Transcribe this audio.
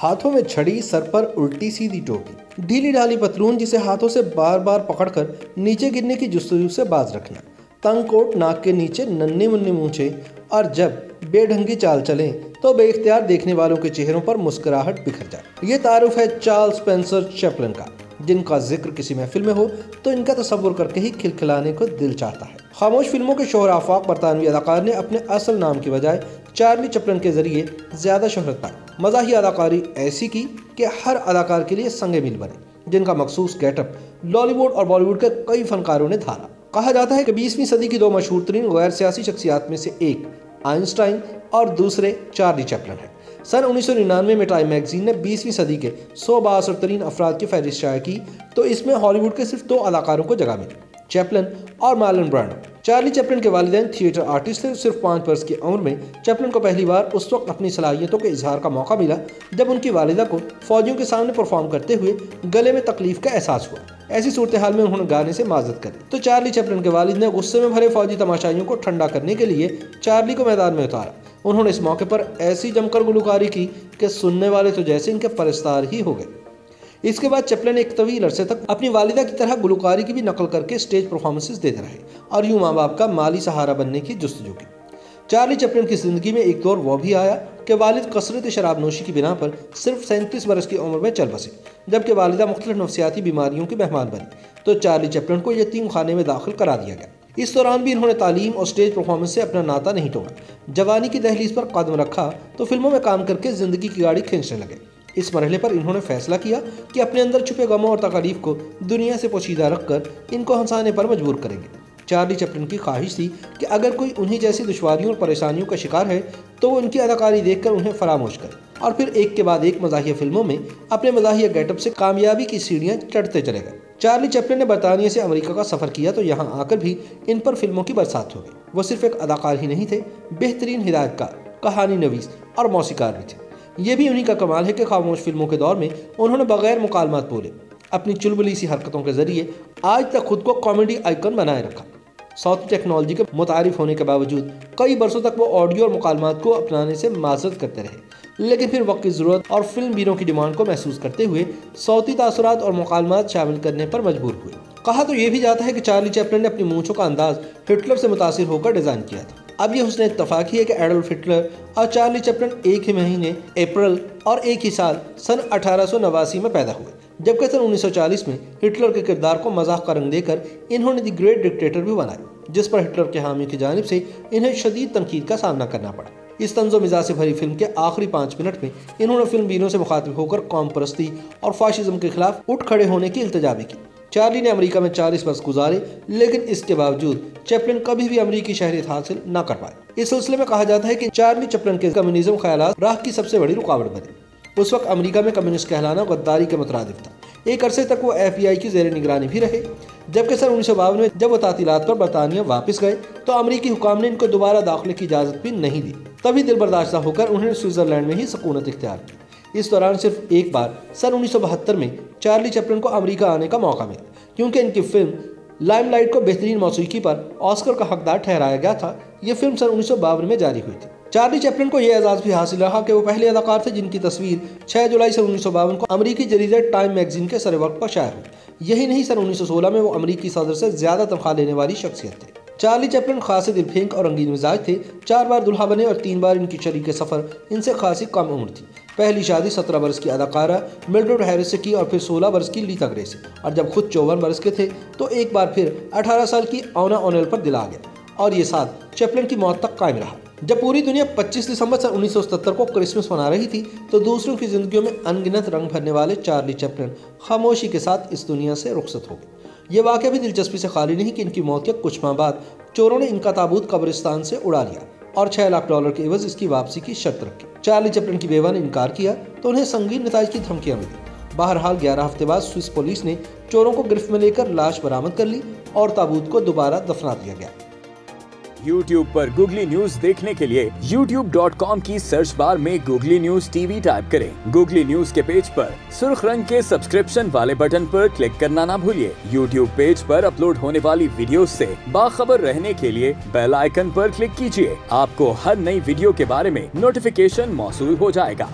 हाथों में छड़ी, सर पर उल्टी सीधी टोपी, ढीली ढाली पतलून जिसे हाथों से बार बार पकड़कर नीचे गिरने की जुस्तजू से बाज रखना, तंग कोट, नाक के नीचे नन्ही मुन्नी मूंछें, और जब बेढंगी चाल चलें तो बेइख्तियार देखने वालों के चेहरों पर मुस्कुराहट बिखर जाए। ये तारुफ है चार्ल्स स्पेंसर चैपलिन का, जिनका जिक्र किसी महफिल में हो तो इनका तस्वुर करके ही खिलखिलाने को दिल चाहता है। खामोश फिल्मों के शोहर आफाक बरतानवी अदाकार ने अपने असल नाम की बजाय चार्ली चैपलिन के जरिए ज्यादा शोहरत पाई। मज़ाही अदाकारी ऐसी की कि हर अदाकार के लिए संगे मिल बने, जिनका मखसूस गेटअप लॉलीवुड और बॉलीवुड के कई फनकारों ने धारा। कहा जाता है कि 20वीं सदी की दो मशहूर तरीन गैर सियासी शख्सियात में से एक आइंस्टाइन और दूसरे चार्ली चैपलिन है। सन 1999 में टाइम मैगजीन ने 20वीं सदी के 100 बाअसर तरीन अफराद की फहरिस्त शाया की तो इसमें हॉलीवुड के सिर्फ दो अदाकारों को जगह मिली, चैपलिन और मार्लन ब्रांडो। चार्ली चैपलिन के वालिदैन थिएटर आर्टिस्ट थे। सिर्फ 5 वर्ष की उम्र में चैपलिन को पहली बार उस वक्त अपनी सलाहियतों के इजहार का मौका मिला जब उनकी वालिदा को फौजियों के सामने परफॉर्म करते हुए गले में तकलीफ का एहसास हुआ। ऐसी सूरत हाल में उन्होंने गाने से माजरत करी तो चार्ली चैपलिन के वालिद ने गुस्से में भरे फौजी तमाशाइयों को ठंडा करने के लिए चार्ली को मैदान में उतारा। उन्होंने इस मौके पर ऐसी जमकर गुलकारी की कि सुनने वाले तो जैसे इनके परस्तार ही हो गए। इसके बाद चैपलिन एक तवील अरसे तक अपनी वालिदा की तरह गुलकारी की भी नकल करके स्टेज परफॉर्मेंसेस देते रहे और यूं माँ बाप का माली सहारा बनने की जुस्तजू की। चार्ली चैपलिन की जिंदगी में एक दौर वो भी आया कि वालिद कसरत शराबनोशी की बिना पर सिर्फ 37 बरस की उम्र में चल बसे, जबकि वालिदा मुख्तलिफ नफ्सियाती बीमारियों की मेहमान बनी तो चार्ली चैपलिन को यतीम खाने में दाखिल करा दिया गया। इस दौरान भी इन्होंने तालीम और स्टेज परफॉर्मेंस से अपना नाता नहीं तोड़ा। जवानी की दहलीज पर कदम रखा तो फिल्मों में काम करके जिंदगी की गाड़ी खींचने लगे। इस मरहले पर इन्होंने फैसला किया कि अपने अंदर छुपे गमों और तकलीफ को दुनिया से पोशीदा रखकर इनको हंसाने पर मजबूर करेंगे। चार्ली चैपलिन की ख्वाहिश थी कि अगर कोई उन्हीं जैसी दुश्वारियों और परेशानियों का शिकार है तो वो उनकी अदाकारी देखकर उन्हें फरामोश करे और फिर एक के बाद एक मज़ाहिया फिल्मों में अपने मज़ाहिया गेटअप से कामयाबी की सीढ़ियाँ चढ़ते चले गए। चार्ली चैपलिन ने बरतानिया से अमेरिका का सफ़र किया तो यहाँ आकर भी इन पर फिल्मों की बरसात हो गई। वो सिर्फ एक अदाकार ही नहीं थे, बेहतरीन हिदायतकार, कहानी नवीस और मौसीकार भी थे। ये भी उन्हीं का कमाल है कि खामोश फिल्मों के दौर में उन्होंने बगैर मुकालमात बोले अपनी चुलबुली सी हरकतों के जरिए आज तक खुद को कॉमेडी आइकन बनाए रखा। साउथ टेक्नोलॉजी के मुतारिफ होने के बावजूद कई बरसों तक वो ऑडियो और मुकालमात को अपनाने से माजरत करते रहे, लेकिन फिर वक्त की ज़रूरत और फिल्म बीरों की डिमांड को महसूस करते हुए सौती तासुरात और मुकालमात शामिल करने पर मजबूर हुए। कहा तो ये भी जाता है कि चार्ली चैपलिन ने अपनी मूंछों का अंदाज हिटलर से मुतासिर होकर डिज़ाइन किया था। अब ये हुस्न इत्तफाक ही है कि एडोल्फ हिटलर और चार्ली चैपलिन एक ही महीने अप्रैल और एक ही साल सन 1889 में पैदा हुए, जबकि सन 1940 में हिटलर के किरदार को मजाक का रंग देकर इन्होंने द ग्रेट डिक्टेटर भी बनाया, जिस पर हिटलर के हामी की जानिब से इन्हें शदीद तनकीद का सामना करना पड़ा। इस तंज़ो मिजाज से भरी फिल्म के आखिरी 5 मिनट में इन्होंने फिल्म बीरों से मुखातिब होकर कौम परस्ती और फाशिज्म के खिलाफ उठ खड़े होने की इल्तिजा भी की। चार्ली ने अमेरिका में 40 वर्ष गुजारे, लेकिन इसके बावजूद चैपलिन कभी भी अमेरिकी शहरियत हासिल न कर पाए। इस सिलसिले में कहा जाता है कि चार्ली चैपलिन के कम्युनिज्म ख्यालात राह की सबसे बड़ी रुकावट बने। उस वक्त अमेरिका में कम्युनिस्ट कहलाना गद्दारी के मुतरादिफ था। एक अरसे तक वो FBI की ज़ेर निगरानी भी रहे, जबकि सन 1952 में जब वो तातीलात पर बरतानिया वापस गए तो अमेरिकी हुकाम ने इनको दोबारा दाखिले की इजाज़त भी नहीं दी। तभी दिल बर्दाश्ता होकर उन्होंने स्विट्ज़रलैंड में ही सकूनत इख्तियार की। इस दौरान सिर्फ एक बार सन 1972 में चार्ली चैपलिन को अमेरिका आने का मौका मिला, क्योंकि इनकी फिल्म लाइमलाइट को बेहतरीन मौसीकी पर ऑस्कर का हकदार ठहराया गया था। ये फिल्म सन 1952 में जारी हुई थी। चार्ली चैपलिन को यह एजाज़ भी हासिल रहा कि वो पहले अदाकार थे जिनकी तस्वीर 6 जुलाई सन 1952 को अमेरिकी जरीदा टाइम मैगजीन के सरवक्त पर शाया हुई। यही नहीं, सन 1916 में वो अमेरिकी सदर से ज़्यादा तनख्वाह लेने वाली शख्सियत थे। चार्ली चैपलिन खासे दिलफेंक और रंगीन मिजाज थे। 4 बार दुल्हा बने और 3 बार इनकी शरीक सफ़र इनसे खासी कम उम्र थी। पहली शादी 17 बरस की अदाकारा मिल्ड्रेड हैरिस से की और फिर 16 बरस की लीता ग्रे से, और जब खुद 54 बरस के थे तो एक बार फिर 18 साल की ओना ओनेल पर दिल आ गया और ये साथ चैपलिन की मौत तक कायम रहा। जब पूरी दुनिया 25 दिसंबर सन 1977 को क्रिसमस मना रही थी तो दूसरों की जिंदगियों में अनगिनत रंग भरने वाले चार्ली चैपलिन खामोशी के साथ इस दुनिया से रुखसत हो गए। ये वाक़या भी दिलचस्पी से खाली नहीं कि इनकी मौत के कुछ माह बाद चोरों ने इनका ताबूत कब्रिस्तान से उड़ा लिया और $6 लाख के एवज इसकी वापसी की शर्त रखी। चार्ली चैपलिन की बेवा ने इनकार किया तो उन्हें संगीन नताइज की धमकियां मिली। बहरहाल 11 हफ्ते बाद स्विस पुलिस ने चोरों को गिरफ्त में लेकर लाश बरामद कर ली और ताबूत को दोबारा दफना दिया गया। YouTube पर गूगली न्यूज देखने के लिए youtube.com की सर्च बार में गूगली न्यूज TV टाइप करें। गूगली न्यूज के पेज पर सुर्ख रंग के सब्सक्रिप्शन वाले बटन पर क्लिक करना ना भूलिए। YouTube पेज पर अपलोड होने वाली वीडियोस से बाखबर रहने के लिए बेल आइकन पर क्लिक कीजिए। आपको हर नई वीडियो के बारे में नोटिफिकेशन मौसूल हो जाएगा।